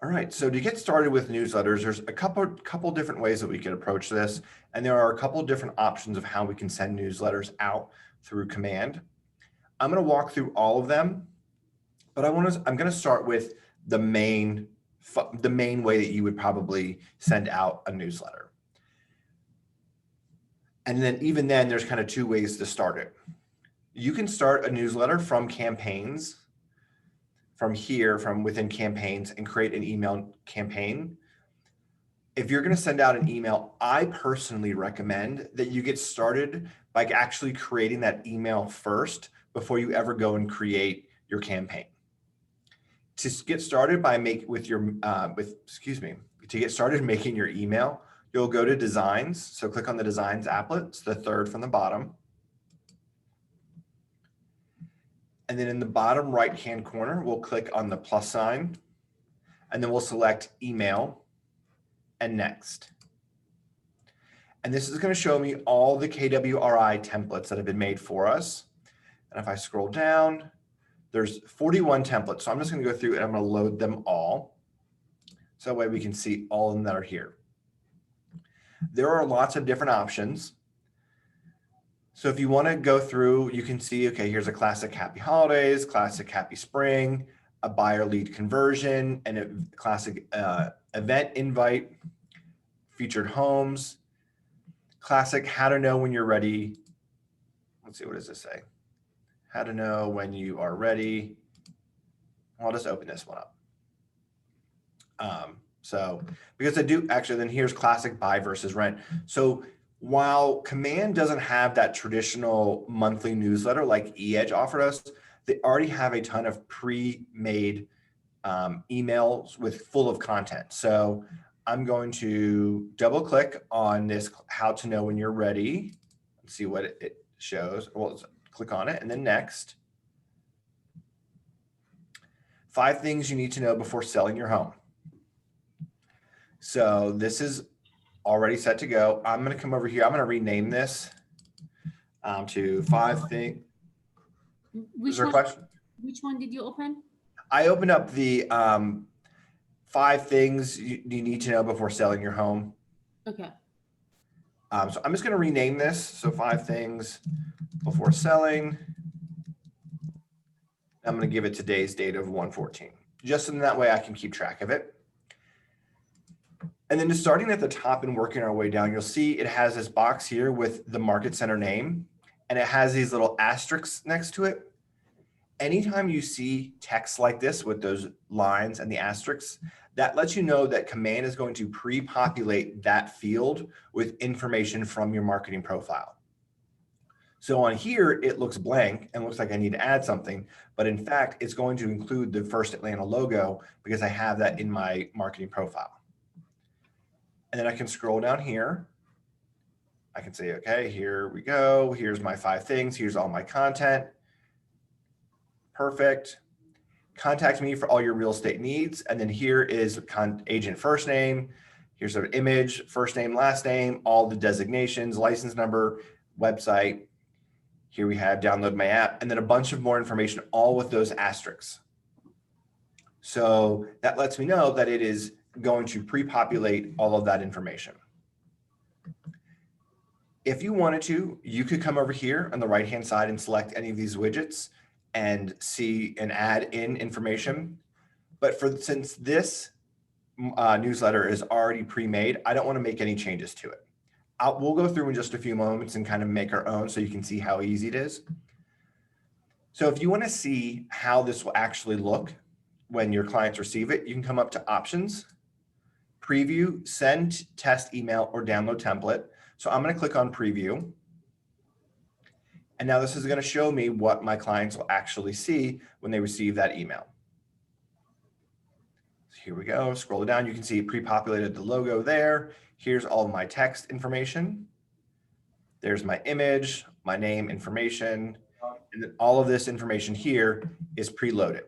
All right, so to get started with newsletters, there's a couple different ways that we could approach this, and there are a couple different options of how we can send newsletters out through command. I'm going to walk through all of them, but I'm going to start with the main way that you would probably send out a newsletter. And then even then, there's kind of two ways to start it. You can start a newsletter from campaigns, from here, from within campaigns, and create an email campaign. If you're going to send out an email, I personally recommend that you get started by actually creating that email first before you ever go and create your campaign. To get started by to get started making your email, you'll go to designs. So click on the designs applet. It's the third from the bottom. And then in the bottom right-hand corner, we'll click on the plus sign, and then we'll select email and next. And this is going to show me all the KWRI templates that have been made for us. And if I scroll down, there's 41 templates. So I'm just going to go through and I'm going to load them all. So that way we can see all of them that are here. There are lots of different options. So if you want to go through, you can see, okay, here's a classic happy holidays, classic happy spring, a buyer lead conversion, and a classic event invite, featured homes, classic how to know when you're ready. Let's see, what does this say? How to know when you are ready. I'll just open this one up. So because I do actually, then here's classic buy versus rent. So while command doesn't have that traditional monthly newsletter like eEdge offered us, they already have a ton of pre-made emails with full of content. So I'm going to double click on this how to know when you're ready. Let's see what it shows. Well, let's click on it and then next. 5 things you need to know before selling your home. So this is already set to go. I'm going to come over here. I'm going to rename this to 5 things. Which one did you open? I opened up the 5 things you need to know before selling your home. Okay. So I'm just going to rename this. So 5 things before selling. I'm going to give it today's date of 1/14. Just in that way I can keep track of it. And then just starting at the top and working our way down, you'll see it has this box here with the market center name, and it has these little asterisks next to it. Anytime you see text like this with those lines and the asterisks, that lets you know that command is going to pre-populate that field with information from your marketing profile. So on here, it looks blank and looks like I need to add something, but in fact, it's going to include the First Atlanta logo because I have that in my marketing profile. And then I can scroll down here. I can say, okay, here we go. Here's my 5 things. Here's all my content. Perfect. Contact me for all your real estate needs. And then here is agent first name. Here's an image, first name, last name, all the designations, license number, website. Here we have download my app, and then a bunch of more information, all with those asterisks. So that lets me know that it is going to pre-populate all of that information. If you wanted to, you could come over here on the right-hand side and select any of these widgets and see and add in information. But since this newsletter is already pre-made, I don't want to make any changes to it. We'll go through in just a few moments and kind of make our own so you can see how easy it is. So if you want to see how this will actually look when your clients receive it, you can come up to options, preview, send, test, email, or download template. So I'm going to click on preview. And now this is going to show me what my clients will actually see when they receive that email. So here we go. Scroll down. You can see pre-populated the logo there. Here's all my text information. There's my image, my name information, and then all of this information here is preloaded.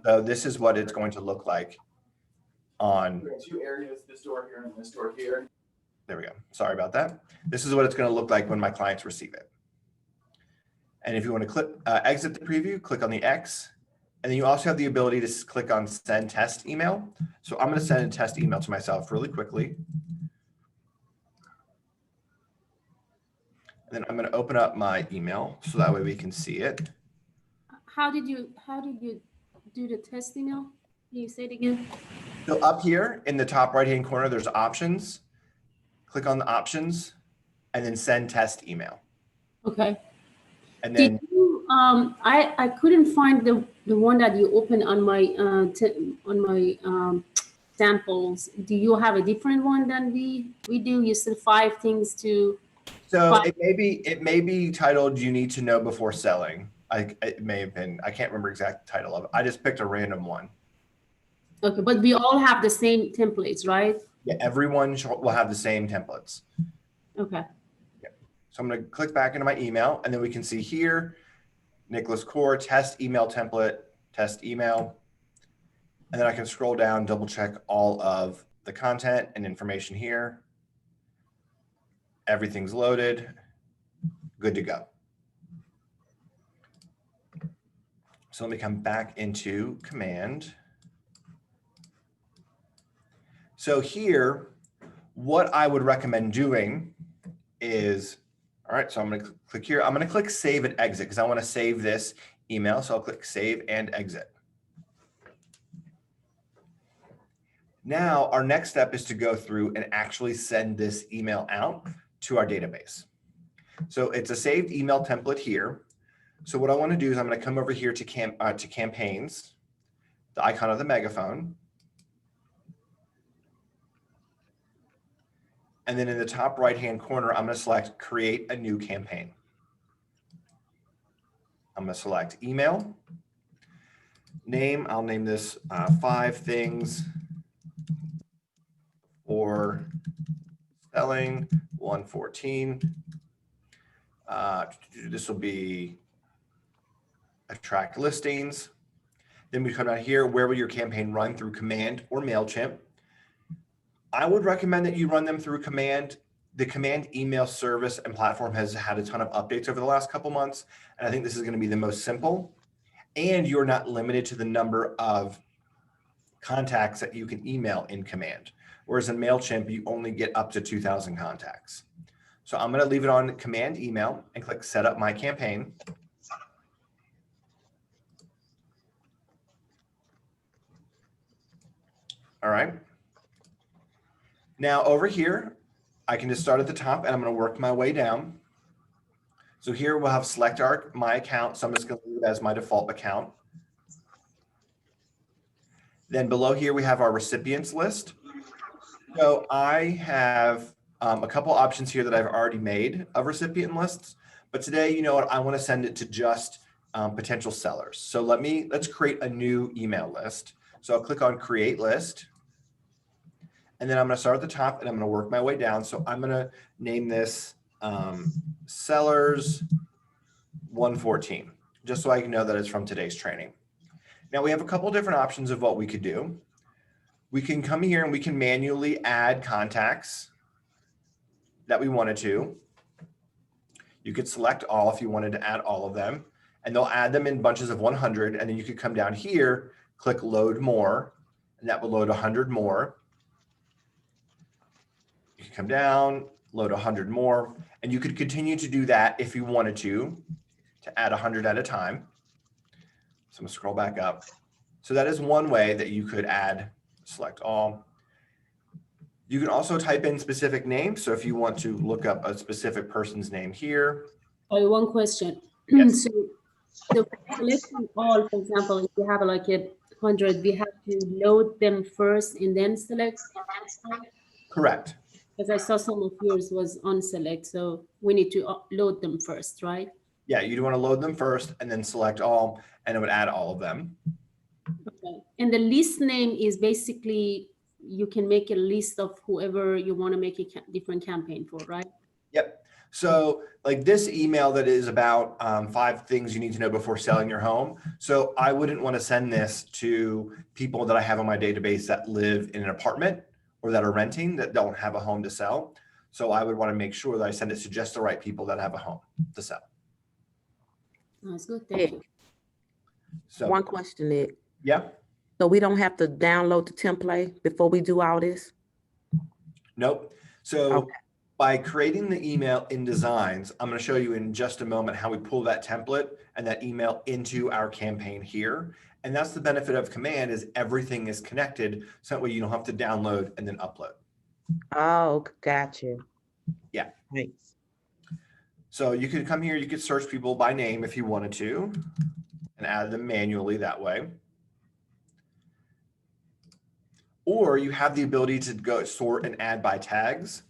So this is what it's going to look like on 2 areas, this door here and this door here. There we go. Sorry about that. This is what it's going to look like when my clients receive it. And if you want to exit the preview, click on the X, And then you also have the ability to click on send test email. So I'm going to send a test email to myself really quickly. And then I'm going to open up my email so that way we can see it. How did you do the test email? Can you say it again? So up here in the top right-hand corner, there's options. Click on the options and then send test email. Okay. And then Did you, I couldn't find the one that you opened on my samples. Do you have a different one than we do? You said 5 things to. so But- it may be titled "You Need to Know Before Selling." It may have been. I can't remember exact title of it. I just picked a random one. Okay, but we all have the same templates, right? Yeah, everyone will have the same templates. Okay. So I'm going to click back into my email, and then we can see here, Nicholas Core test email template, test email, and then I can scroll down, double check all of the content and information here. Everything's loaded, good to go. So let me come back into command. So here, what I would recommend doing is, all right, so I'm going to click here. I'm going to click save and exit because I want to save this email. So I'll click save and exit. Now our next step is to go through and actually send this email out to our database. So it's a saved email template here. So what I want to do is I'm going to come over here to campaigns, the icon of the megaphone. And then in the top right-hand corner, I'm going to select create a new campaign. I'm going to select email. Name, I'll name this 5 things for selling 114. This will be attract listings. Then we come down here, where will your campaign run, through Command or MailChimp? I would recommend that you run them through Command. The Command email service and platform has had a ton of updates over the last couple months, and I think this is going to be the most simple. And you're not limited to the number of contacts that you can email in Command. Whereas in MailChimp, you only get up to 2,000 contacts. So I'm going to leave it on Command email and click set up my campaign. All right. Now over here, I can just start at the top and I'm going to work my way down. So here we'll have select my account. So I'm just going to leave it as my default account. Then below here, we have our recipients list. So I have a couple options here that I've already made of recipient lists. But today, you know what, I want to send it to just potential sellers. So let's create a new email list. So I'll click on create list. And then I'm going to start at the top and I'm going to work my way down. So I'm going to name this sellers 114, just so I can know that it's from today's training. Now we have a couple different options of what we could do. We can come here and we can manually add contacts that we wanted to. You could select all if you wanted to add all of them, and they'll add them in bunches of 100. And then you could come down here, click load more, and that will load 100 more. You can come down, load 100 more, and you could continue to do that if you wanted to add 100 at a time. So I'm gonna scroll back up. So that is one way that you could add, select all. You can also type in specific names. So if you want to look up a specific person's name here. One question. Yes. So selecting all, for example, if you have like 100, we have to load them first and then select? Correct. Because I saw some of yours was on select, so we need to load them first, right? Yeah, you'd want to load them first and then select all, and it would add all of them. Okay. And the list name is basically, you can make a list of whoever you want to make a different campaign for, right? Yep. So like this email that is about 5 things you need to know before selling your home. So I wouldn't want to send this to people that I have on my database that live in an apartment or that are renting, that don't have a home to sell. So I would want to make sure that I send it to just the right people that have a home to sell. That's good. Thank you. So, One question, Nick. yeah, So we don't have to download the template before we do all this? nope. So Okay. by creating the email in Designs, I'm going to show you in just a moment how we pull that template and that email into our campaign here. And that's the benefit of Command, is everything is connected. So that way you don't have to download and then upload. Oh, gotcha. Yeah. Thanks. So you could come here, you could search people by name if you wanted to and add them manually that way. Or you have the ability to go sort and add by tags.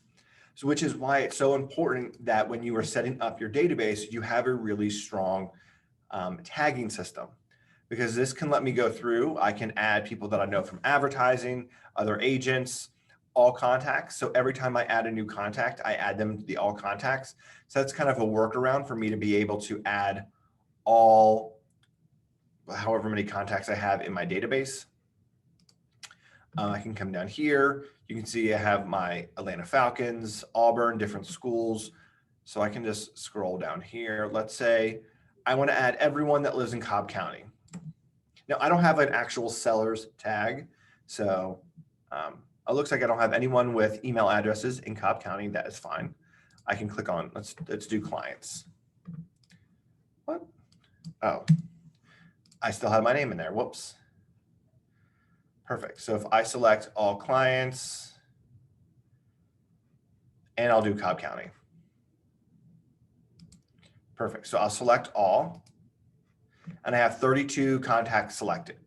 So which is why it's so important that when you are setting up your database, you have a really strong tagging system, because this can let me go through. I can add people that I know from advertising, other agents, all contacts. So every time I add a new contact, I add them to the all contacts. So that's kind of a workaround for me to be able to add all, however many contacts I have in my database. I can come down here. You can see I have my Atlanta Falcons, Auburn, different schools. So I can just scroll down here. Let's say I want to add everyone that lives in Cobb County. Now, I don't have an actual seller's tag. So it looks like I don't have anyone with email addresses in Cobb County. That is fine. I can click on, let's do clients. What? Oh, I still have my name in there. Whoops. Perfect. So if I select all clients, and I'll do Cobb County. Perfect. So I'll select all, and I have 32 contacts selected.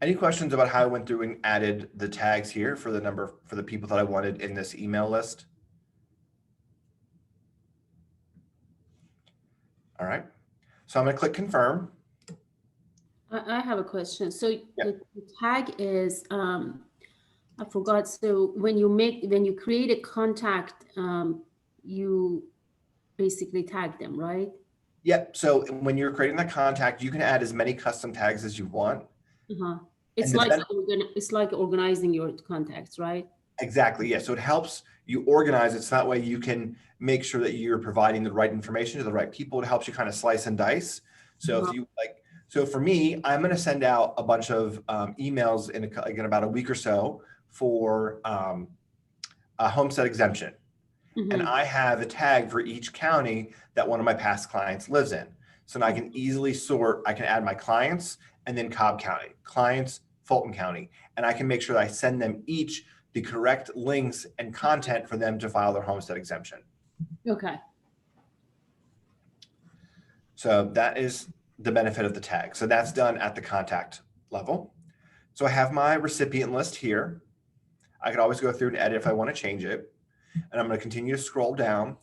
Any questions about how I went through and added the tags here for the number, for the people that I wanted in this email list? All right. So I'm going to click confirm. I have a question. So Yeah. the tag is, I forgot. So when you create a contact, you basically tag them, right? Yep. So when you're creating the contact, you can add as many custom tags as you want. Uh-huh. It's And like it's like organizing your contacts, right? Exactly. Yeah. So it helps you organize it so that way you can make sure that you're providing the right information to the right people. It helps you kind of slice and dice. So if you like, so for me, I'm going to send out a bunch of emails in about a week or so for a homestead exemption. And I have a tag for each county that one of my past clients lives in. So now I can easily sort, I can add my clients and then Cobb County, clients, Fulton County, and I can make sure that I send them each the correct links and content for them to file their homestead exemption. Okay. So that is the benefit of the tag. So that's done at the contact level. So I have my recipient list here. I could always go through and edit if I want to change it. And I'm going to continue to scroll down.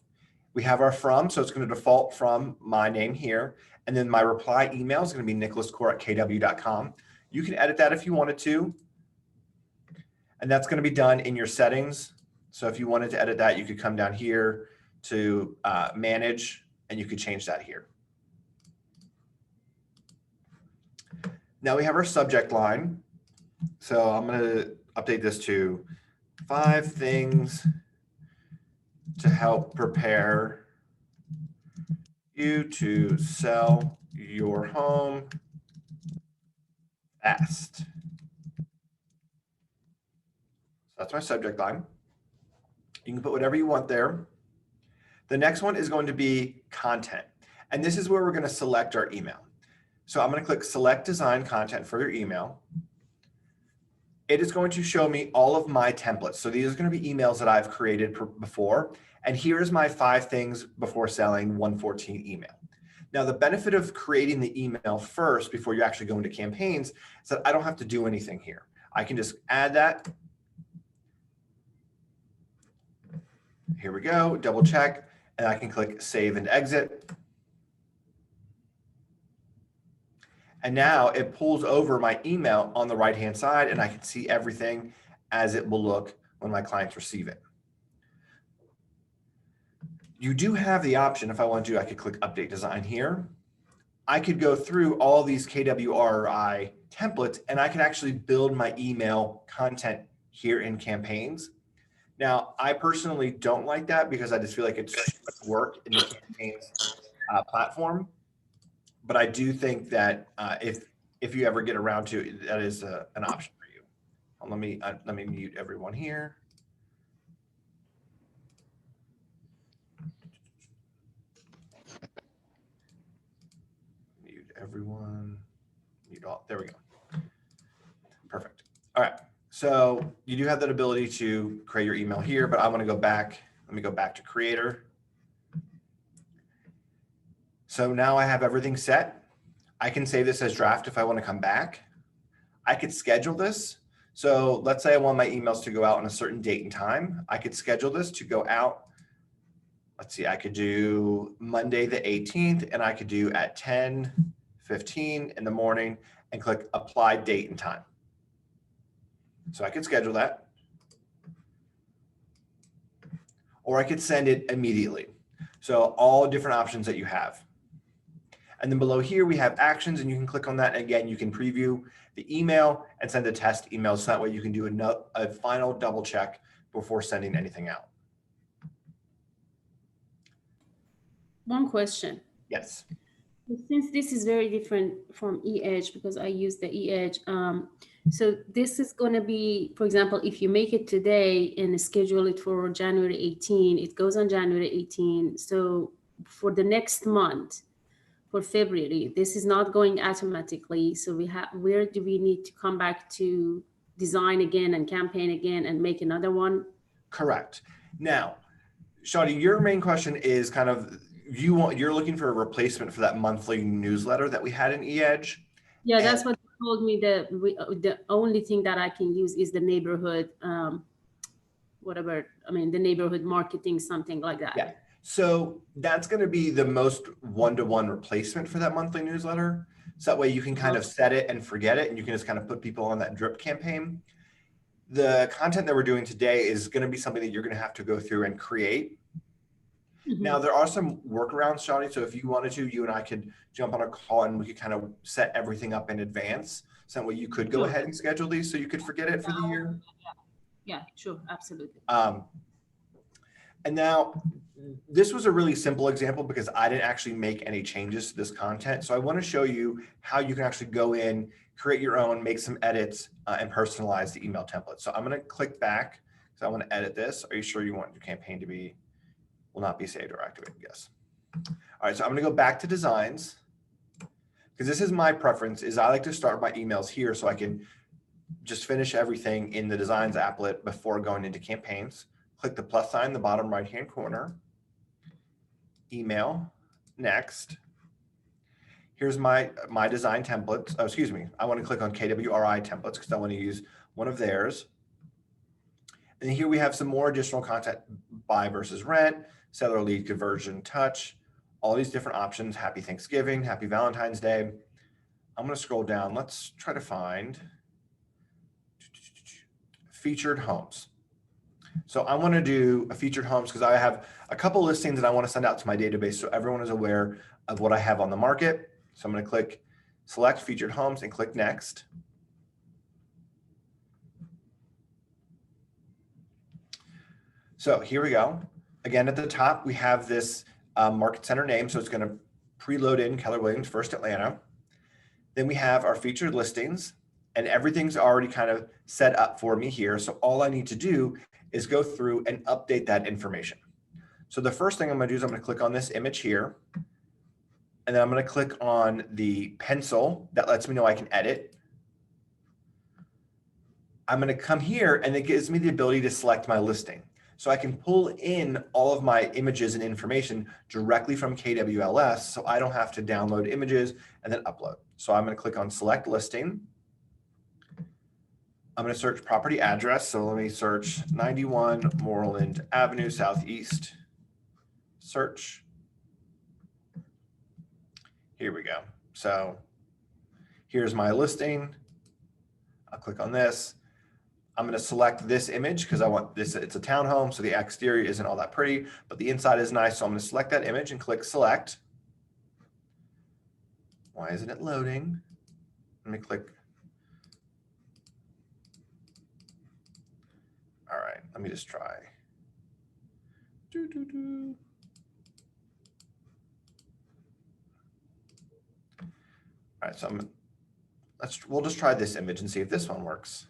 We have our from, so it's going to default from my name here. And then my reply email is going to be nicholascore@kw.com. You can edit that if you wanted to. And that's going to be done in your settings. So if you wanted to edit that, you could come down here to manage, and you could change that here. Now we have our subject line. So I'm going to update this to 5 things to help prepare you to sell your home fast. So that's my subject line. You can put whatever you want there. The next one is going to be content. And this is where we're going to select our email. So I'm going to click select design content for your email. It is going to show me all of my templates. So these are going to be emails that I've created before. And here's my 5 things before selling 114 email. Now, the benefit of creating the email first before you actually go into campaigns is that I don't have to do anything here. I can just add that. Here we go, double check, and I can click save and exit. And now it pulls over my email on the right-hand side, and I can see everything as it will look when my clients receive it. You do have the option, if I want to, I could click update design here. I could go through all these KWRI templates, and I can actually build my email content here in campaigns. Now, I personally don't like that because I just feel like it's too much work in the campaigns platform. but I do think that if you ever get around to it, that is an option for you. Let me mute everyone here. Mute everyone. Mute all. There we go. Perfect. All right. So you do have that ability to create your email here, but I want to go back. Let me go back to creator. So now I have everything set. I can save this as draft if I want to come back. I could schedule this. So let's say I want my emails to go out on a certain date and time. I could schedule this to go out. Let's see, I could do Monday the 18th, and I could do at 10:15 in the morning and click apply date and time. So I could schedule that. Or I could send it immediately. So all different options that you have. And then below here, we have actions, and you can click on that. Again, you can preview the email and send a test email. So that way you can do a final double check before sending anything out. One question. Yes. Since this is very different from e-edge, because I use the e-edge, so this is going to be, for example, if you make it today and schedule it for January 18, it goes on January 18. So for the next month, for February, this is not going automatically. So where do we need to come back to design again and campaign again and make another one? Correct. Now, Shadi, your main question is kind of you're looking for a replacement for that monthly newsletter that we had in eEdge. Yeah, that's what they told me. The only thing that I can use is the neighborhood, whatever. I mean, the neighborhood marketing, something like that. Yeah. So that's going to be the most one-to-one replacement for that monthly newsletter. So that way you can kind of set it and forget it, and you can just kind of put people on that drip campaign. The content that we're doing today is going to be something that you're going to have to go through and create. Mm-hmm. Now, there are some workarounds, Shadi. So if you wanted to, you and I could jump on a call and we could kind of set everything up in advance. So that way you could go ahead and schedule these so you could forget it for the year. Yeah, sure. Absolutely. And now this was a really simple example because I didn't actually make any changes to this content. So I want to show you how you can actually go in, create your own, make some edits, and personalize the email template. So I'm going to click back because I want to edit this. Are you sure you want your campaign to be, will not be saved or activated? Yes. All right. So I'm going to go back to designs because this is my preference is I like to start my emails here so I can just finish everything in the designs applet before going into campaigns. Click the plus sign in the bottom right-hand corner. Email, next. Here's my design templates. Oh, excuse me. I want to click on KWRI templates because I want to use one of theirs. And here we have some more additional content, buy versus rent, seller lead conversion, touch, all these different options. Happy Thanksgiving, happy Valentine's Day. I'm going to scroll down. Let's try to find featured homes. So I want to do a featured homes because I have a couple listings that I want to send out to my database so everyone is aware of what I have on the market. So I'm going to click select featured homes and click next. So here we go. Again, at the top, we have this market center name. So it's going to preload in Keller Williams First Atlanta. Then we have our featured listings and everything's already kind of set up for me here. So all I need to do is go through and update that information. So the first thing I'm going to do is I'm going to click on this image here. And then I'm going to click on the pencil that lets me know I can edit. I'm going to come here and it gives me the ability to select my listing. So I can pull in all of my images and information directly from KWLS so I don't have to download images and then upload. So I'm going to click on select listing. I'm going to search property address. So let me search 91 Moreland Avenue Southeast. Search. Here we go. So here's my listing. I'll click on this. I'm going to select this image because I want this. It's a townhome, so the exterior isn't all that pretty, but the inside is nice. So I'm going to select that image and click select. Why isn't it loading? Let me click. All right, let me just try. All right, so we'll just try this image and see if this one works.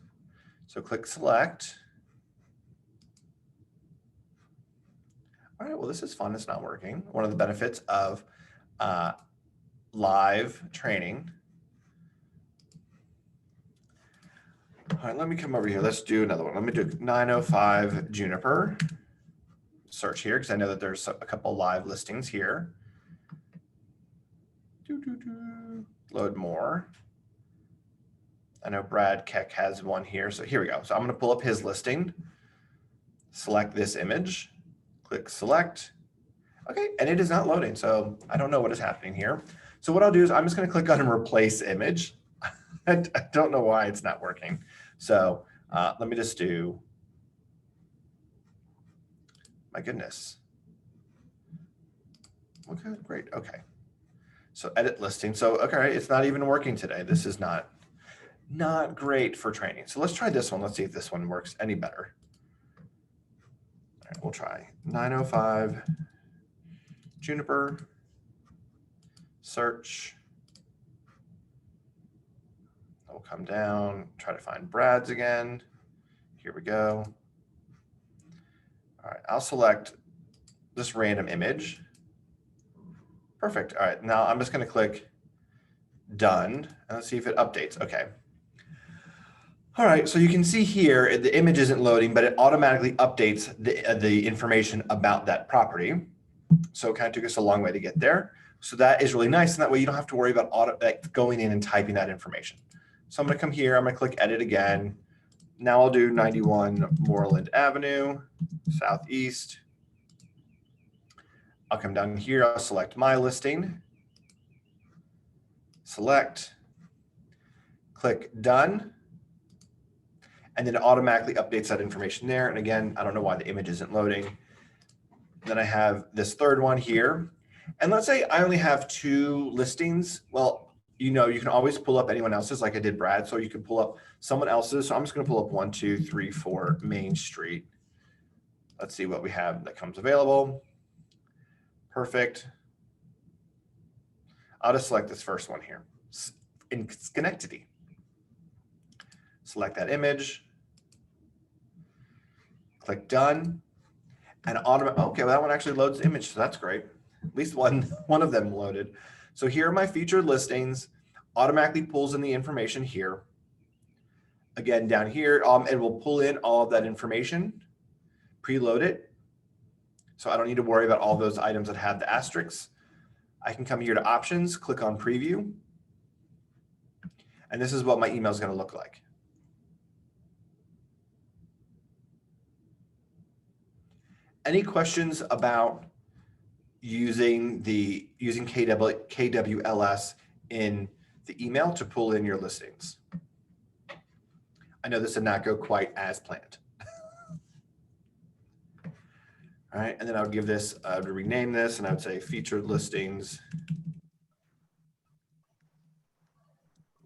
So click select. All right, well, this is fun. It's not working. One of the benefits of live training. All right, let me come over here. Let's do another one. Let me do 905 Juniper. Search here because I know that there's a couple live listings here. Load more. I know Brad Keck has one here. So here we go. So I'm going to pull up his listing. Select this image. Click select. Okay, and it is not loading. So I don't know what is happening here. So what I'll do is I'm just going to click on replace image. I don't know why it's not working. So let me just do, my goodness. Okay, great. Okay. So edit listing. So, okay, it's not even working today. This is not great for training. So let's try this one. Let's see if this one works any better. All right, we'll try 905 Juniper, search. We'll come down, try to find Brad's again. Here we go. All right, I'll select this random image. Perfect. All right, now I'm just going to click done and let's see if it updates. Okay. All right, so you can see here the image isn't loading, but it automatically updates the information about that property. So it kind of took us a long way to get there. So that is really nice, and that way you don't have to worry about going in and typing that information. So I'm going to come here. I'm going to click edit again. Now I'll do 91 Moreland Avenue, Southeast. I'll come down here. I'll select my listing. Select. Click done. And then it automatically updates that information there. And again, I don't know why the image isn't loading. Then I have this third one here. And let's say I only have 2 listings. Well, you know, you can always pull up anyone else's like I did Brad. So you can pull up someone else's. So I'm just going to pull up 1, 2, 3, 4 Main Street. Let's see what we have that comes available. Perfect. I'll just select this first one here in Schenectady. Select that image. Click done. And okay, well, that one actually loads the image, so that's great. At least one of them loaded. So here are my featured listings. Automatically pulls in the information here. Again, down here, it will pull in all of that information, preload it. So I don't need to worry about all those items that have the asterisks. I can come here to options, click on preview. And this is what my email is going to look like. Any questions about using KWLS in the email to pull in your listings? I know this did not go quite as planned. All right, and then I would give this, I would rename this, and I would say featured listings.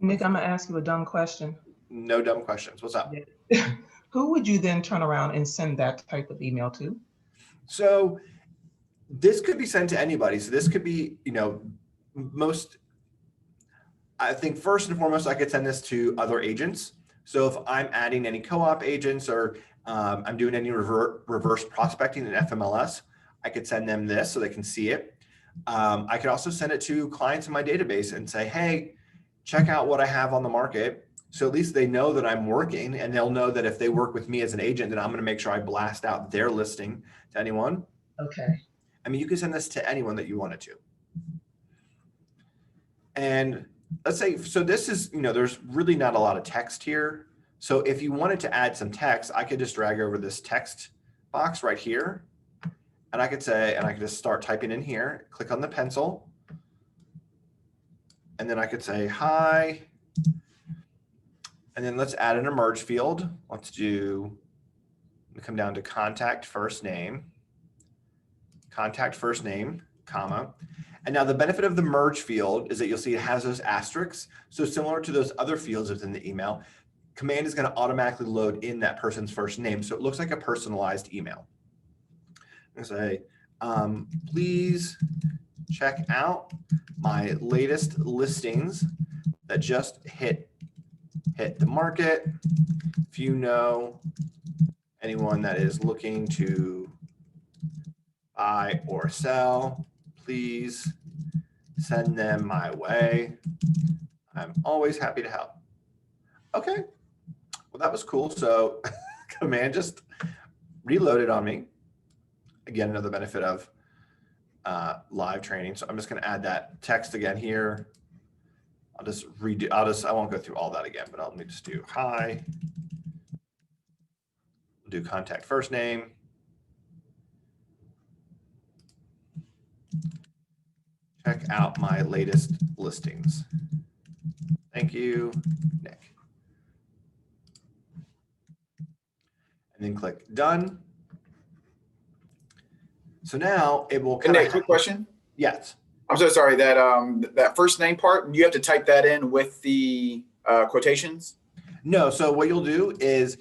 Nick, I'm gonna ask you a dumb question. No dumb questions. What's up? Who would you then turn around and send that type of email to? So this could be sent to anybody. So this could be, you know, I think first and foremost, I could send this to other agents. So if I'm adding any co-op agents or I'm doing any reverse prospecting in FMLS, I could send them this so they can see it. I could also send it to clients in my database and say, hey, check out what I have on the market. So at least they know that I'm working, and they'll know that if they work with me as an agent, then I'm going to make sure I blast out their listing to anyone. Okay. I mean, you can send this to anyone that you wanted to. And let's say, so this is, you know, there's really not a lot of text here. So if you wanted to add some text, I could just drag over this text box right here. And I could say, and I could just start typing in here, click on the pencil. And then I could say, hi. And then let's add an emerge field. Let's come down to contact first name, comma. And now the benefit of the merge field is that you'll see it has those asterisks. So similar to those other fields within the email, command is going to automatically load in that person's first name. So it looks like a personalized email. I'm going to say, please check out my latest listings that just hit the market. If you know anyone that is looking to buy or sell, please send them my way. I'm always happy to help. Okay, well, that was cool. So command just reloaded on me. Again, another benefit of live training. So I'm just going to add that text again here. I'll just redo, I won't go through all that again, but let me just do hi. We'll do contact first name. Check out my latest listings. Thank you, Nick. And then click done. So now it will kind of. Nick, quick question. Yes. I'm so sorry that that first name part, you have to type that in with the quotations? No, so what you'll do is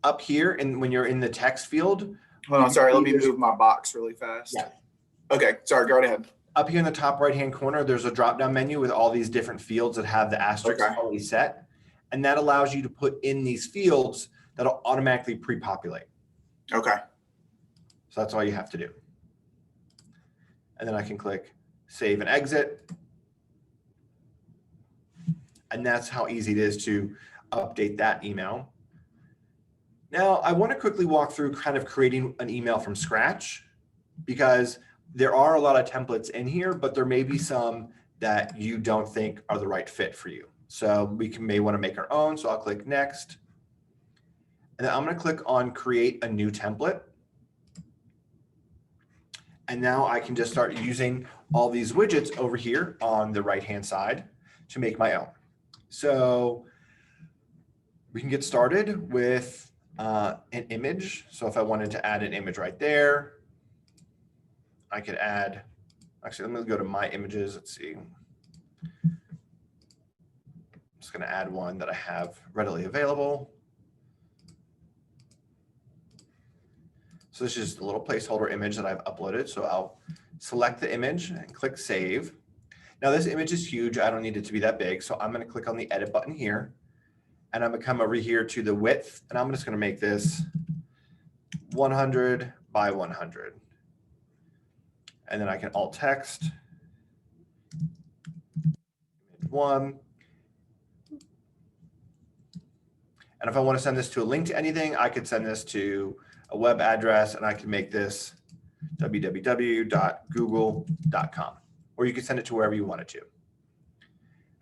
up here, and when you're in the text field. Hold on, sorry, let me move my box really fast. Yeah. Okay, sorry, go right ahead. Up here in the top right-hand corner, there's a drop-down menu with all these different fields that have the asterisks Okay. already set. And that allows you to put in these fields that'll automatically pre-populate. Okay. So that's all you have to do. And then I can click save and exit. And that's how easy it is to update that email. Now, I want to quickly walk through kind of creating an email from scratch, because there are a lot of templates in here, but there may be some that you don't think are the right fit for you. So we may want to make our own. So I'll click next. And then I'm going to click on create a new template. And now I can just start using all these widgets over here on the right-hand side to make my own. So we can get started with an image. So if I wanted to add an image right there, I could add, actually, let me go to my images. Let's see. I'm just going to add one that I have readily available. So this is just a little placeholder image that I've uploaded. So I'll select the image and click save. Now this image is huge. I don't need it to be that big. So I'm going to click on the edit button here, and I'm going to come over here to the width, and I'm just going to make this 100 by 100. And then I can alt text one. And if I want to send this to a link to anything, I could send this to a web address, and I can make this www.google.com, or you can send it to wherever you want it to.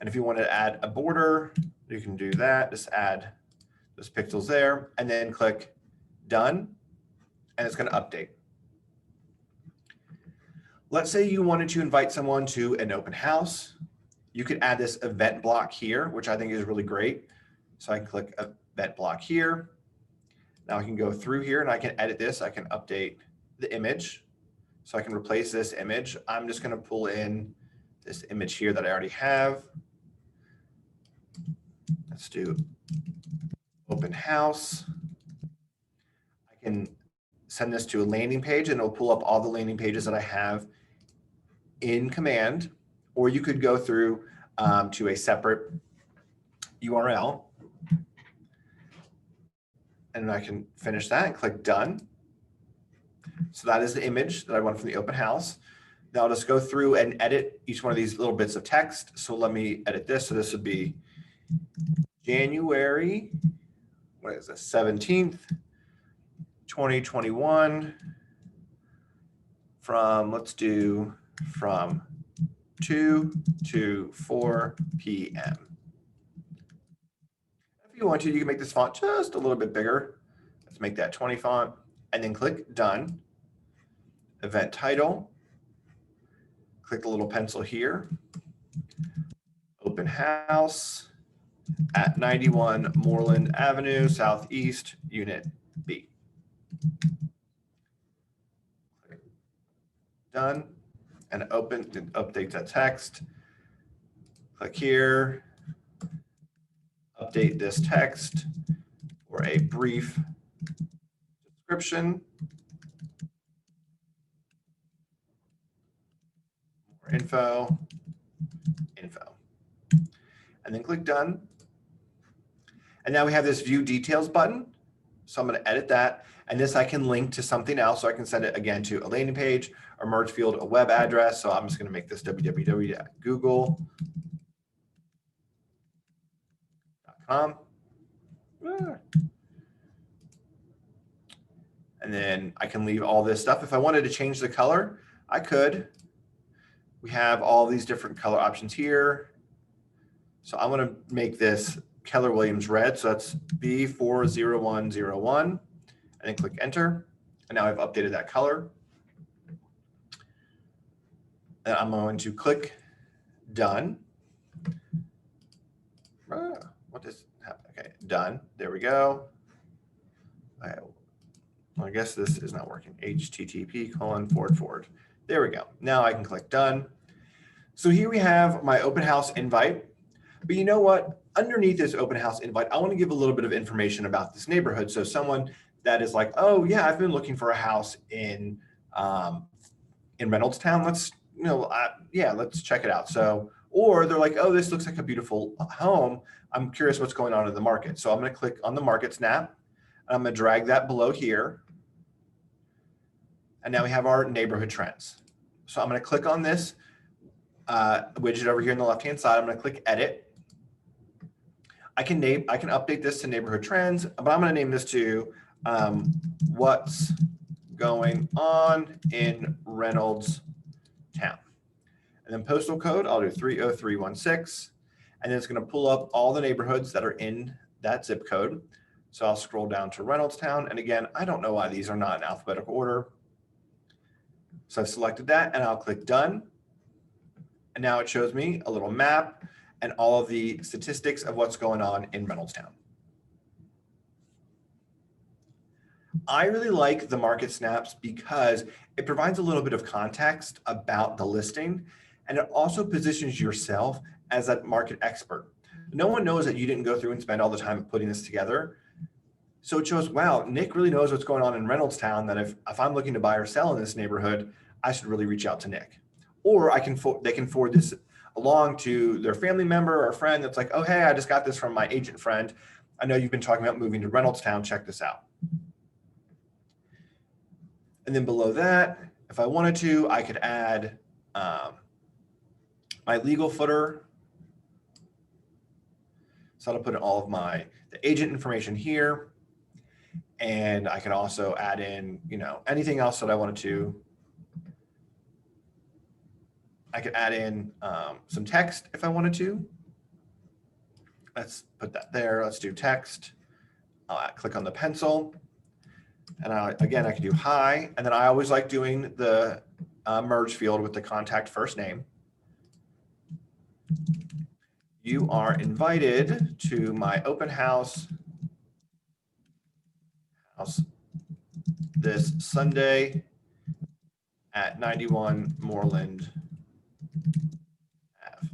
And if you want to add a border, you can do that. Just add those pixels there, and then click done, and it's going to update. Let's say you wanted to invite someone to an open house. You could add this event block here, which I think is really great. So I can click event block here. Now I can go through here and I can edit this. I can update the image. So I can replace this image. I'm just going to pull in this image here that I already have. Let's do open house. I can send this to a landing page, and it'll pull up all the landing pages that I have in command, or you could go through to a separate URL, and I can finish that and click done. So that is the image that I want from the open house. Now I'll just go through and edit each one of these little bits of text. So let me edit this. So this would be January, what is this, 17th, 2021, from, let's do from 2 to 4 p.m. If you want to, you can make this font just a little bit bigger. Let's make that 20 font, and then click done. Event title, click the little pencil here. Open house at 91 Moreland Avenue, Southeast, Unit B. Done, and open, and update that text. Click here, update this text for a brief description. More info. And and then click done. And now we have this view details button. So I'm going to edit that. And this I can link to something else. So I can send it again to a landing page, a merge field, a web address. So I'm just going to make this www.google.com. And then I can leave all this stuff. If I wanted to change the color, I could. We have all these different color options here. So I want to make this Keller Williams red. So that's B40101. And then click enter. And now I've updated that color. And I'm going to click done. What does happen? Okay, done. There we go. Well, I guess this is not working. http://. There we go. Now I can click done. So here we have my open house invite. But you know what? Underneath this open house invite, I want to give a little bit of information about this neighborhood. So someone that is like, oh yeah, I've been looking for a house in Reynoldstown. Let's let's check it out. So, or they're like, oh, this looks like a beautiful home. I'm curious what's going on in the market. So I'm going to click on the market snap. And I'm going to drag that below here. And now we have our neighborhood trends. So I'm going to click on this widget over here on the left-hand side. I'm going to click edit. I can update this to neighborhood trends, but I'm going to name this to what's going on in Reynoldstown. And then postal code, I'll do 30316. And then it's going to pull up all the neighborhoods that are in that zip code. So I'll scroll down to Reynoldstown. And again, I don't know why these are not in alphabetical order. So I've selected that and I'll click done. And now it shows me a little map and all of the statistics of what's going on in Reynoldstown. I really like the market snaps because it provides a little bit of context about the listing, and it also positions yourself as a market expert. No one knows that you didn't go through and spend all the time putting this together. So it shows, wow, Nick really knows what's going on in Reynoldstown, that if I'm looking to buy or sell in this neighborhood, I should really reach out to Nick. Or they can forward this along to their family member or friend that's like, oh, hey, I just got this from my agent friend. I know you've been talking about moving to Reynoldstown. Check this out. And then below that, if I wanted to, I could add my legal footer. So I'll put in all of the agent information here. And I can also add in, anything else that I wanted to. I could add in some text if I wanted to. Let's put that there. Let's do text. I'll click on the pencil. And again, I can do hi. And then I always like doing the merge field with the contact first name. You are invited to my open house this Sunday at 91 Moreland Ave.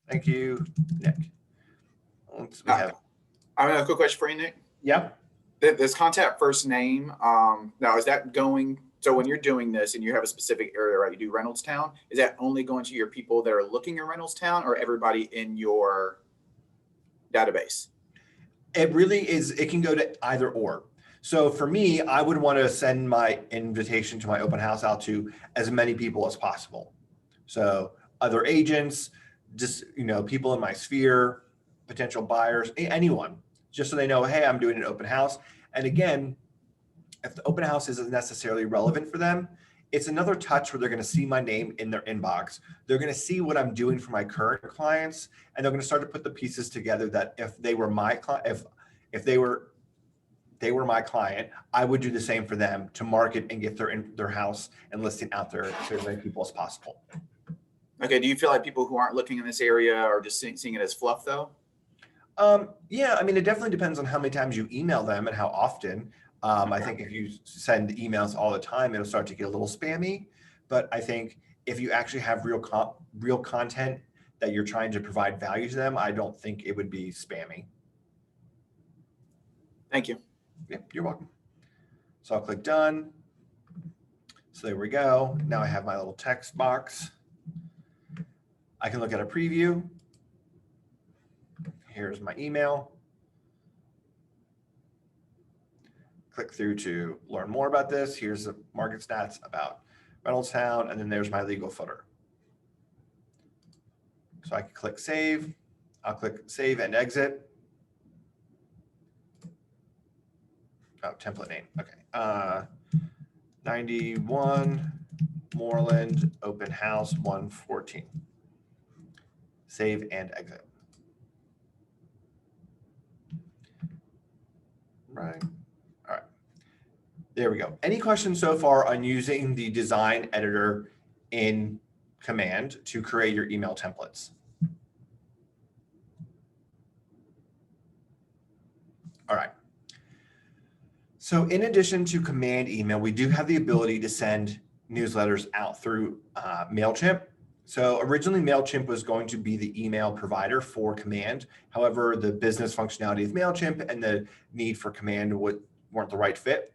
Thank you, Nick. I have a quick question for you, Nick. Yeah. This contact first name, now is that going, so when you're doing this and you have a specific area, right, you do Reynoldstown, is that only going to your people that are looking at Reynoldstown or everybody in your database? It really is, it can go to either or. So for me, I would want to send my invitation to my open house out to as many people as possible. So other agents, just, people in my sphere, potential buyers, anyone, just so they know, hey, I'm doing an open house. And again, if the open house isn't necessarily relevant for them, it's another touch where they're going to see my name in their inbox. They're going to see what I'm doing for my current clients, and they're going to start to put the pieces together that if they were my client, if they were my client, I would do the same for them to market and get their house and listing out there to as many people as possible. Okay. Do you feel like people who aren't looking in this area are just seeing it as fluff though? Yeah, I mean, it definitely depends on how many times you email them and how often. I think if you send emails all the time, it'll start to get a little spammy. But I think if you actually have real content that you're trying to provide value to them, I don't think it would be spammy. Thank you. Yeah, you're welcome. So I'll click done. So there we go. Now I have my little text box. I can look at a preview. Here's my email. Click through to learn more about this. Here's the market stats about Reynoldstown, and then there's my legal footer. So I can click save. I'll click save and exit. Oh, template name. Okay. 91 Moreland Open House 114. Save and exit. Right. All right. There we go. Any questions so far on using the design editor in Command to create your email templates? All right. So in addition to Command email, we do have the ability to send newsletters out through MailChimp. So originally MailChimp was going to be the email provider for Command. However, the business functionality of MailChimp and the need for Command weren't the right fit.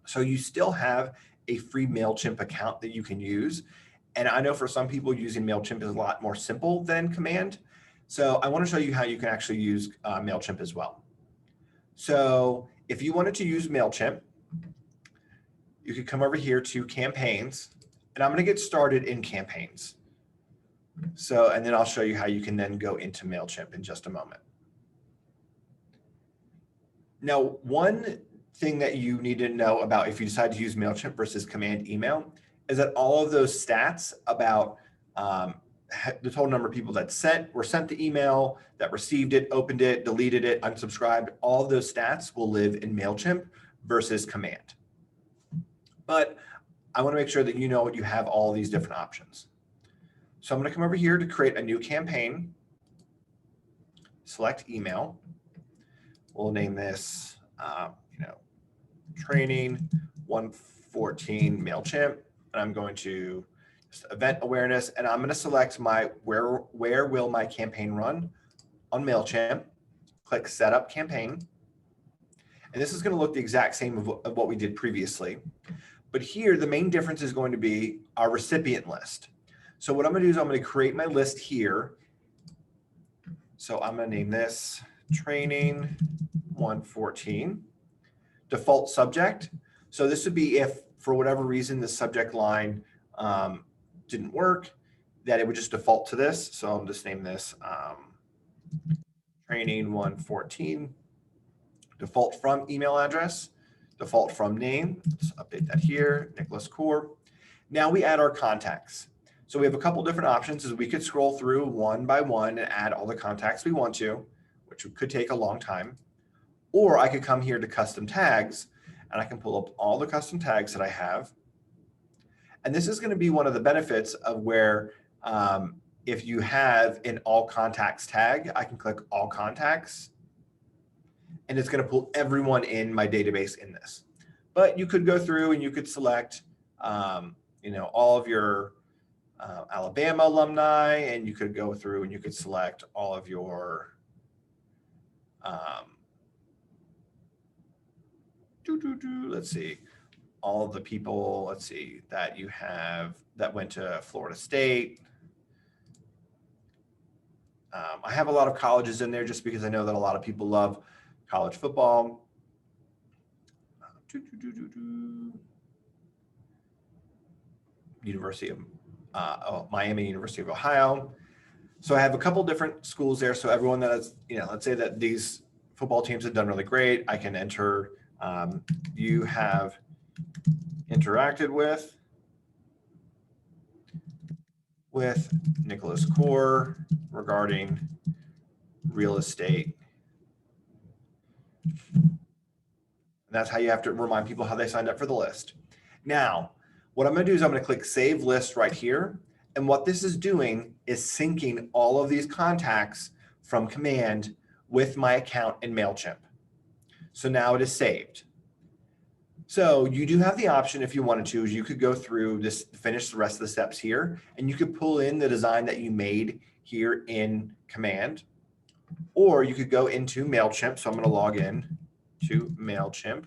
So you still have a free MailChimp account that you can use. And I know for some people using MailChimp is a lot more simple than Command. So I want to show you how you can actually use MailChimp as well. So if you wanted to use MailChimp, you could come over here to campaigns, and I'm going to get started in campaigns. So, and then I'll show you how you can then go into MailChimp in just a moment. Now, one thing that you need to know about if you decide to use MailChimp versus Command email is that all of those stats about the total number of people that were sent the email, that received it, opened it, deleted it, unsubscribed, all of those stats will live in MailChimp versus Command. But I want to make sure that you know you have all these different options. So I'm going to come over here to create a new campaign, select email. We'll name this, training 114 MailChimp, and I'm going to just event awareness, and I'm going to select my where will my campaign run on MailChimp. Click Setup Campaign, and this is going to look the exact same of what we did previously. But here, the main difference is going to be our recipient list. So what I'm going to do is I'm going to create my list here. So I'm going to name this Training 114. Default subject. So this would be if, for whatever reason, the subject line didn't work, that it would just default to this. So I'll just name this Training 114. Default from email address. Default from name. Let's update that here, Nicholas Kaur. Now we add our contacts. So we have a couple different options. Is we could scroll through one by one and add all the contacts we want to, which could take a long time. Or I could come here to custom tags and I can pull up all the custom tags that I have. And this is going to be one of the benefits of where if you have an all contacts tag, I can click all contacts and it's going to pull everyone in my database in this. But you could go through and you could select, all of your Alabama alumni, and you could go through and you could select all of your let's see, all of the people, let's see, that you have that went to Florida State. I have a lot of colleges in there just because I know that a lot of people love college football. University of Miami, University of Ohio. So I have a couple different schools there. So everyone that is, let's say that these football teams have done really great. I can enter, you have interacted with Nicholas Kaur regarding real estate. And that's how you have to remind people how they signed up for the list. Now, what I'm going to do is I'm going to click Save List right here. And what this is doing is syncing all of these contacts from Command with my account in MailChimp. So now it is saved. So you do have the option, if you wanted to, is you could go through this, finish the rest of the steps here, and you could pull in the design that you made here in Command, or you could go into MailChimp. So I'm going to log in to MailChimp.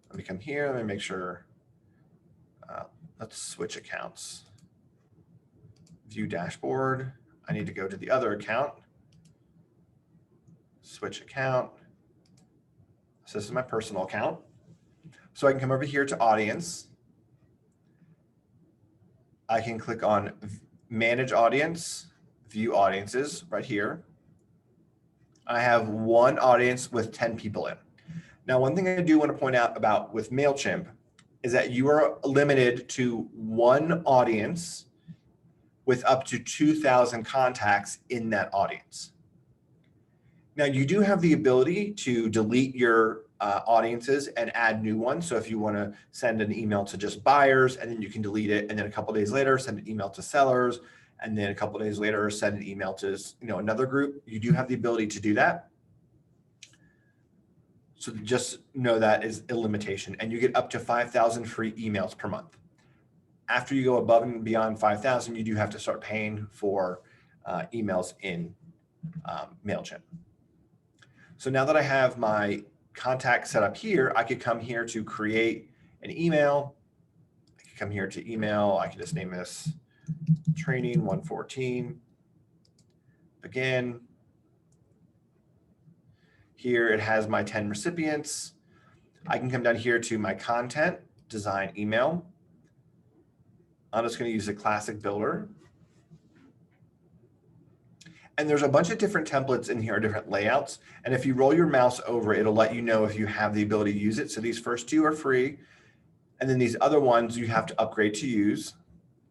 Let me come here. Let me make sure. Let's switch accounts. View dashboard. I need to go to the other account, switch account. So this is my personal account. So I can come over here to audience. I can click on manage audience, view audiences right here. I have one audience with 10 people in. Now, one thing I do want to point out about with MailChimp is that you are limited to one audience with up to 2,000 contacts in that audience. Now, you do have the ability to delete your audiences and add new ones. So if you want to send an email to just buyers, and then you can delete it, and then a couple of days later send an email to sellers, and then a couple of days later send an email to another group, you do have the ability to do that. So just know that is a limitation, and you get up to 5,000 free emails per month. After you go above and beyond 5,000, you do have to start paying for emails in MailChimp. So now that I have my contact set up here, I could come here to create an email. I could come here to email. I can just name this training 114. Begin. Here it has my 10 recipients. I can come down here to my content, design email. I'm just going to use the classic builder. And there's a bunch of different templates in here, different layouts. And if you roll your mouse over, it'll let you know if you have the ability to use it. So these first two are free. And then these other ones you have to upgrade to use.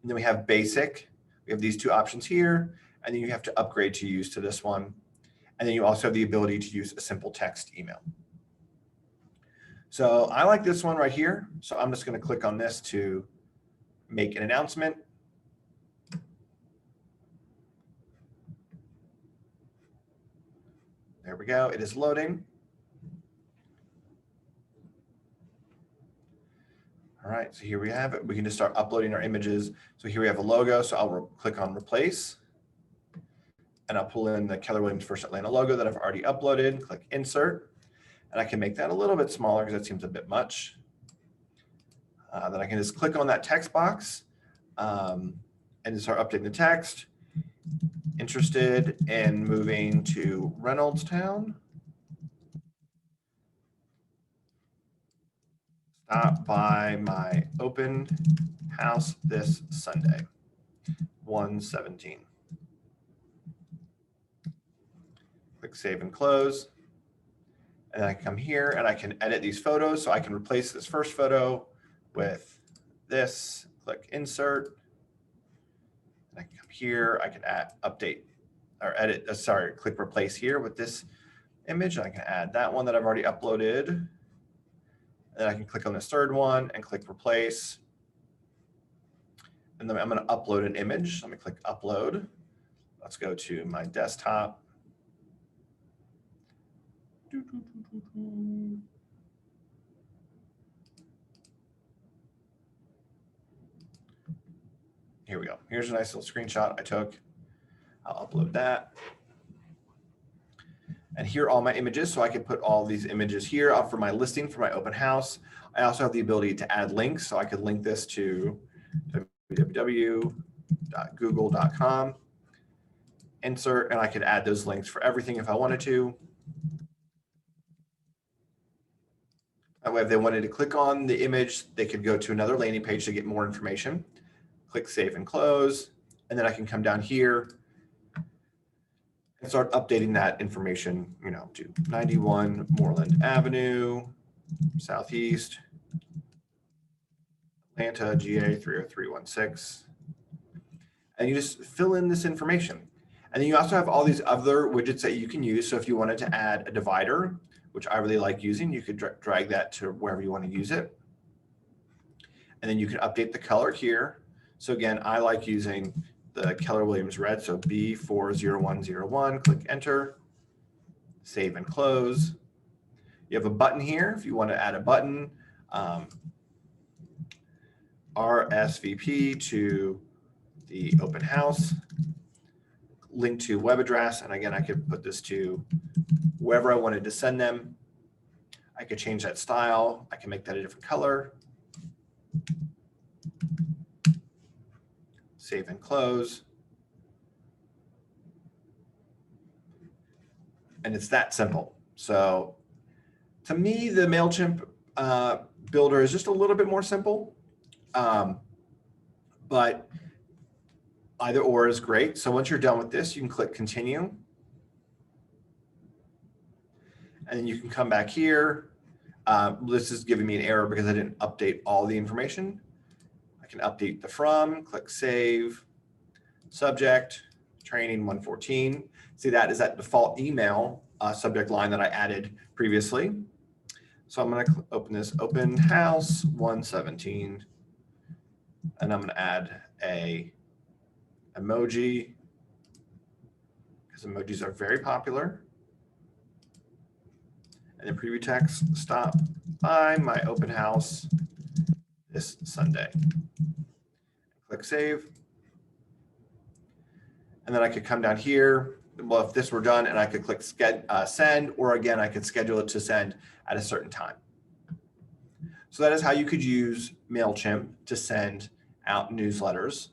And then we have basic. We have these two options here. And then you have to upgrade to use to this one. And then you also have the ability to use a simple text email. So I like this one right here. So I'm just going to click on this to make an announcement. There we go. It is loading. All right, so here we have it. We can just start uploading our images. So here we have a logo. So I'll click on replace. And I'll pull in the Keller Williams First Atlanta logo that I've already uploaded. Click insert. And I can make that a little bit smaller because that seems a bit much. Then I can just click on that text box and start updating the text. Interested in moving to Reynoldstown. Stop by my open house this Sunday, 1/17. Click save and close. And then I can come here and I can edit these photos. So I can replace this first photo with this, click insert. And I can come here, I can add, update or edit, click replace here with this image. I can add that one that I've already uploaded. And then I can click on this third one and click replace. And then I'm going to upload an image. Let me click upload. Let's go to my desktop. Here we go. Here's a nice little screenshot I took. I'll upload that. And here are all my images. So I can put all these images here up for my listing for my open house. I also have the ability to add links. So I could link this to www.google.com, insert, and I could add those links for everything if I wanted to. That way, if they wanted to click on the image, they could go to another landing page to get more information. Click save and close. And then I can come down here and start updating that information, to 91 Moreland Avenue, Southeast, Atlanta, GA 30316. And you just fill in this information. And then you also have all these other widgets that you can use. So if you wanted to add a divider, which I really like using, you could drag that to wherever you want to use it. And then you can update the color here. So again, I like using the Keller Williams red, so B40101, click enter, save and close. You have a button here if you want to add a button, RSVP to the open house, link to web address, and again, I could put this to wherever I wanted to send them. I could change that style. I can make that a different color. Save and close. And it's that simple. So to me, the MailChimp builder is just a little bit more simple. But either or is great. So once you're done with this, you can click continue. And then you can come back here. This is giving me an error because I didn't update all the information. I can update the from, click save, subject, training 114. See, that is that default email subject line that I added previously. So I'm going to open this open house 117, and I'm going to add a emoji because emojis are very popular. And then preview text, stop by my open house this Sunday. Click save. And then I could come down here. Well, if this were done, and I could click send, or again, I could schedule it to send at a certain time. So that is how you could use MailChimp to send out newsletters.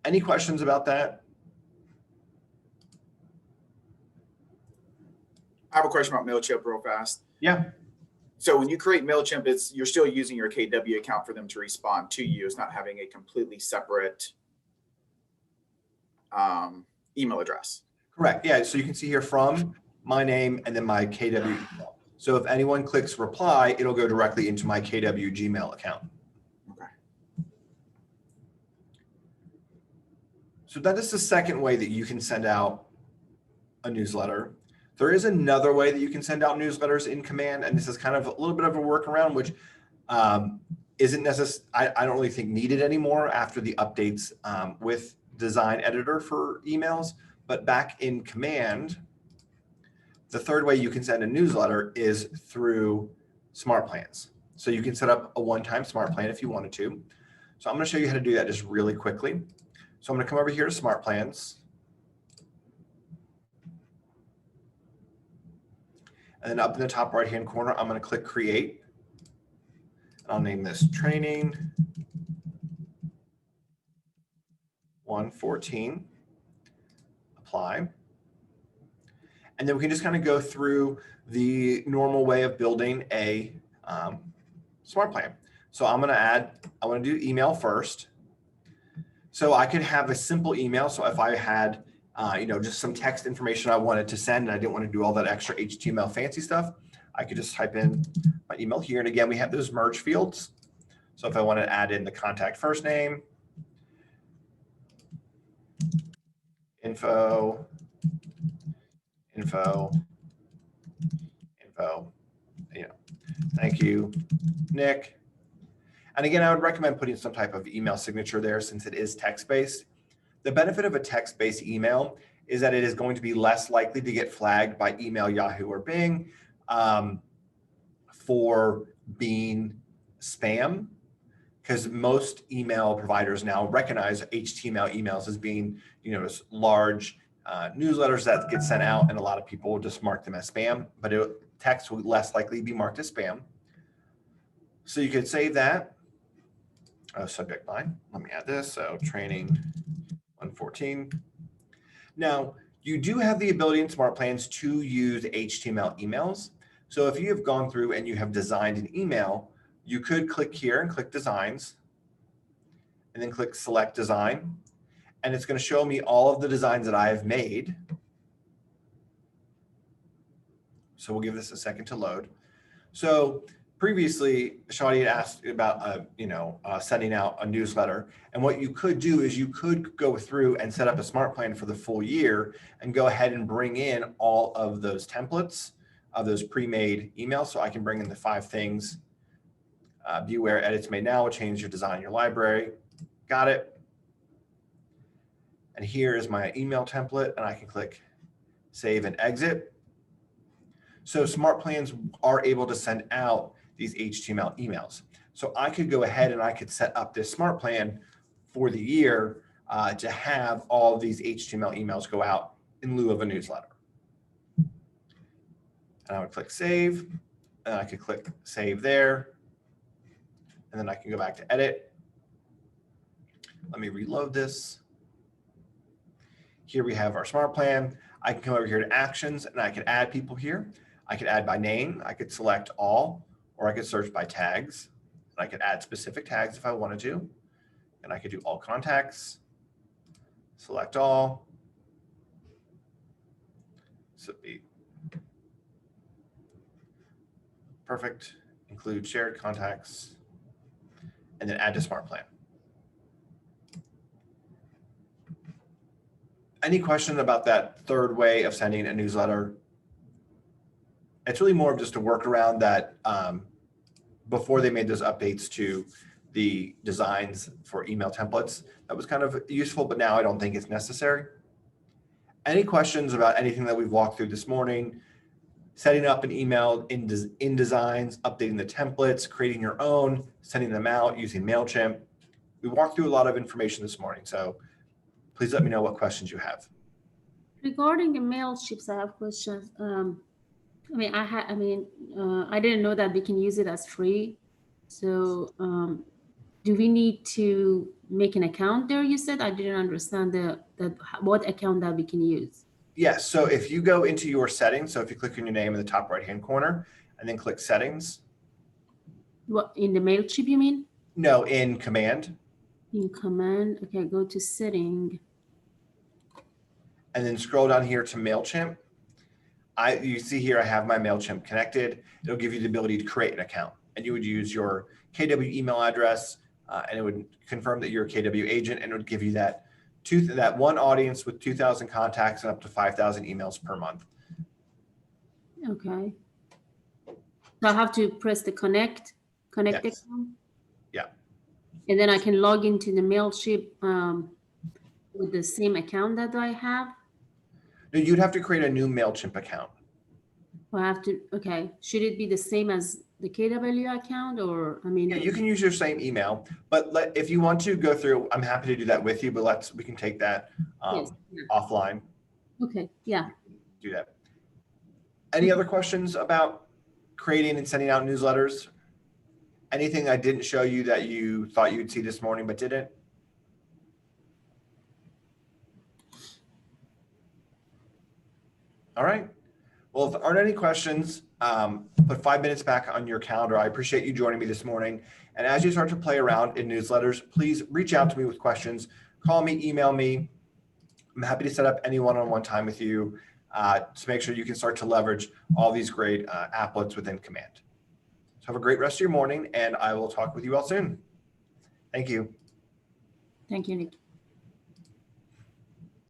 Any questions about that? I have a question about MailChimp real fast. Yeah. So when you create MailChimp, you're still using your KW account for them to respond to you. It's not having a completely separate email address. Correct. Yeah. So you can see here from my name and then my KW email. So if anyone clicks reply, it'll go directly into my KW Gmail account. Okay. So that is the second way that you can send out a newsletter. There is another way that you can send out newsletters in Command, and this is kind of a little bit of a workaround, which isn't necessary. I don't really think needed anymore after the updates with Design Editor for emails. But back in Command, the third way you can send a newsletter is through Smart Plans. So you can set up a one-time Smart Plan if you wanted to. So I'm going to show you how to do that just really quickly. So I'm going to come over here to Smart Plans. And then up in the top right-hand corner, I'm going to click Create. I'll name this Training 114. Apply. And then we can just kind of go through the normal way of building a Smart Plan. So I want to do email first. So I could have a simple email. So if I had just some text information I wanted to send and I didn't want to do all that extra HTML fancy stuff, I could just type in my email here. And again, we have those merge fields. So if I want to add in the contact first name, info, thank you, Nick. And again, I would recommend putting some type of email signature there since it is text-based. The benefit of a text-based email is that it is going to be less likely to get flagged by email, Yahoo, or Bing for being spam, because most email providers now recognize HTML emails as being, large newsletters that get sent out, and a lot of people will just mark them as spam, but text will less likely be marked as spam. So you could save that. Subject line, let me add this. So training 114. Now, you do have the ability in Smart Plans to use HTML emails. So if you have gone through and you have designed an email, you could click here and click Designs, and then click Select Design. And it's going to show me all of the designs that I have made. So we'll give this a second to load. So previously, Shadi had asked about, sending out a newsletter. And what you could do is you could go through and set up a Smart Plan for the full year and go ahead and bring in all of those templates of those pre-made emails. So I can bring in the 5 things, view where edits made now will change your design, your library. Got it. And here is my email template, and I can click Save and Exit. So Smart Plans are able to send out these HTML emails. So I could go ahead and I could set up this Smart Plan for the year to have all of these HTML emails go out in lieu of a newsletter. And I would click Save, and I could click Save there. And then I can go back to Edit. Let me reload this. Here we have our Smart Plan. I can come over here to actions and I could add people here. I could add by name, I could select all, or I could search by tags. And I could add specific tags if I wanted to. And I could do all contacts, select all. So be perfect, include shared contacts, and then add to smart plan. Any question about that third way of sending a newsletter? It's really more of just a workaround that before they made those updates to the designs for email templates, that was kind of useful, but now I don't think it's necessary. Any questions about anything that we've walked through this morning? Setting up an email in designs, updating the templates, creating your own, sending them out using MailChimp. We walked through a lot of information this morning, so please let me know what questions you have. Regarding the mail ships, I have questions. I didn't know that we can use it as free. So do we need to make an account there? You said I didn't understand what account that we can use. Yes, so if you go into your settings, so if you click on your name in the top right-hand corner and then click settings. What, in the MailChimp you mean? No, in command. In command, okay, go to setting. And then scroll down here to MailChimp. You see here, I have my MailChimp connected. It'll give you the ability to create an account. And you would use your KW email address and it would confirm that you're a KW agent and it would give you that one audience with 2,000 contacts and up to 5,000 emails per month. Okay. So I have to press the connect Yes. account? Yeah. And then I can log into the MailChimp with the same account that I have? No, you'd have to create a new MailChimp account. I have to, okay. Should it be the same as the KW account or, I mean? Yeah, you can use your same email, but if you want to go through, I'm happy to do that with you, but we can take that Yes, yeah. offline. Okay, yeah. Do that. Any other questions about creating and sending out newsletters? Anything I didn't show you that you thought you'd see this morning but didn't? All right. Well, if there aren't any questions, put 5 minutes back on your calendar. I appreciate you joining me this morning. And as you start to play around in newsletters, please reach out to me with questions. Call me, email me. I'm happy to set up any one-on-one time with you to make sure you can start to leverage all these great applets within Command. So have a great rest of your morning, and I will talk with you all soon. Thank you. Thank you, Nick.